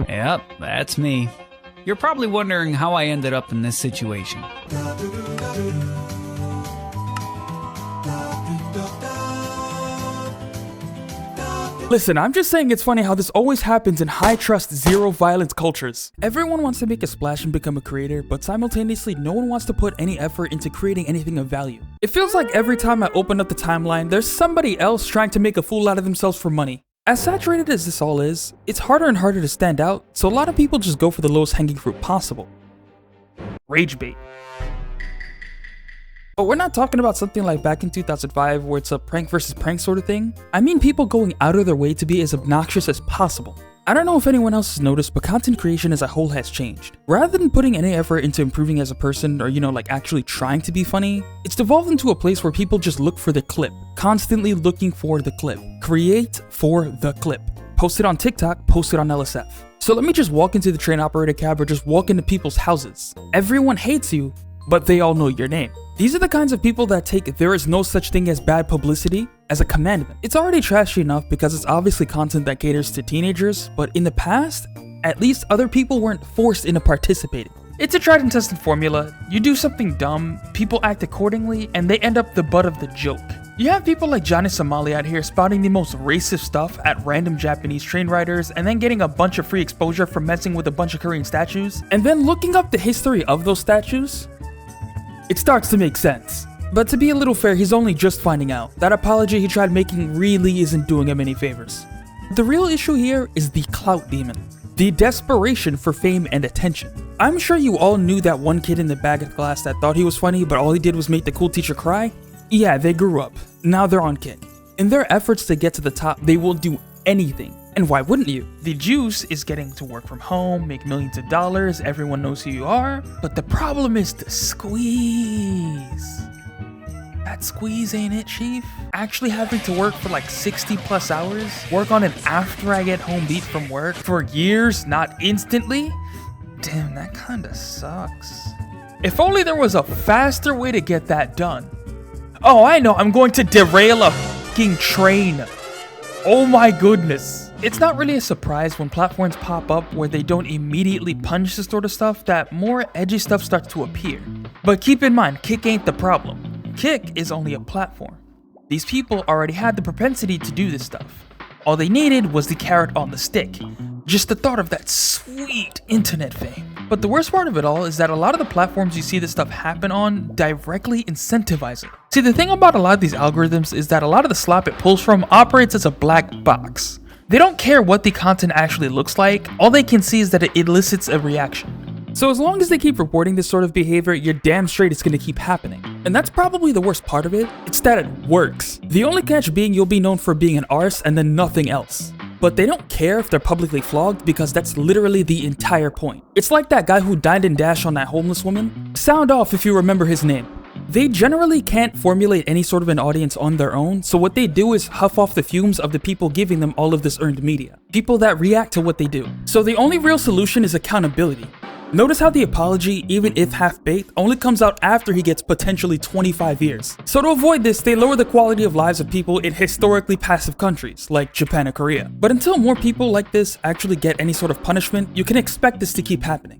Yep, that's me. You're probably wondering how I ended up in this situation. Listen, I'm just saying it's funny how this always happens in high-trust, zero-violence cultures. Everyone wants to make a splash and become a creator, but simultaneously, no one wants to put any effort into creating anything of value. It feels like every time I open up the timeline, there's somebody else trying to make a fool out of themselves for money. As saturated as this all is, it's harder and harder to stand out, so a lot of people just go for the lowest hanging fruit possible. Rage bait. But we're not talking about something like back in 2005 where it's a prank versus prank sort of thing. I mean people going out of their way to be as obnoxious as possible. I don't know if anyone else has noticed, but content creation as a whole has changed. Rather than putting any effort into improving as a person or, like actually trying to be funny, it's devolved into a place where people just look for the clip, constantly looking for the clip. Create for the clip. Post it on TikTok, post it on LSF. So let me just walk into the train operator cab or just walk into people's houses. Everyone hates you, but they all know your name. These are the kinds of people that take "there is no such thing as bad publicity" as a commandment. It's already trashy enough because it's obviously content that caters to teenagers, but in the past, at least other people weren't forced into participating. It's a tried and tested formula. You do something dumb, people act accordingly, and they end up the butt of the joke. You have people like Johnny Somali out here spouting the most racist stuff at random Japanese train riders and then getting a bunch of free exposure for messing with a bunch of Korean statues, and then looking up the history of those statues. It starts to make sense. But to be a little fair, he's only just finding out. That apology he tried making really isn't doing him any favors. The real issue here is the clout demon. The desperation for fame and attention. I'm sure you all knew that one kid in the bag of class that thought he was funny but all he did was make the cool teacher cry? Yeah, they grew up. Now they're on kick. In their efforts to get to the top, they will do anything. And why wouldn't you? The juice is getting to work from home, make millions of dollars, everyone knows who you are, but the problem is the squeeze. That squeeze ain't it, chief? Actually having to work for like 60 plus hours, work on it after I get home beat from work, for years, not instantly? Damn, that kinda sucks. If only there was a faster way to get that done. Oh, I know, I'm going to derail a fucking train. Oh my goodness. It's not really a surprise when platforms pop up where they don't immediately punish this sort of stuff that more edgy stuff starts to appear. But keep in mind, Kick ain't the problem. Kick is only a platform. These people already had the propensity to do this stuff. All they needed was the carrot on the stick. Just the thought of that sweet internet fame. But the worst part of it all is that a lot of the platforms you see this stuff happen on directly incentivize it. See, the thing about a lot of these algorithms is that a lot of the slop it pulls from operates as a black box. They don't care what the content actually looks like, all they can see is that it elicits a reaction. So as long as they keep reporting this sort of behavior, you're damn straight it's gonna keep happening. And that's probably the worst part of it, it's that it works. The only catch being you'll be known for being an arse and then nothing else. But they don't care if they're publicly flogged because that's literally the entire point. It's like that guy who dined and dashed on that homeless woman. Sound off if you remember his name. They generally can't formulate any sort of an audience on their own, so what they do is huff off the fumes of the people giving them all of this earned media. People that react to what they do. So the only real solution is accountability. Notice how the apology, even if half-baked, only comes out after he gets potentially 25 years. So to avoid this, they lower the quality of lives of people in historically passive countries, like Japan and Korea. But until more people like this actually get any sort of punishment, you can expect this to keep happening.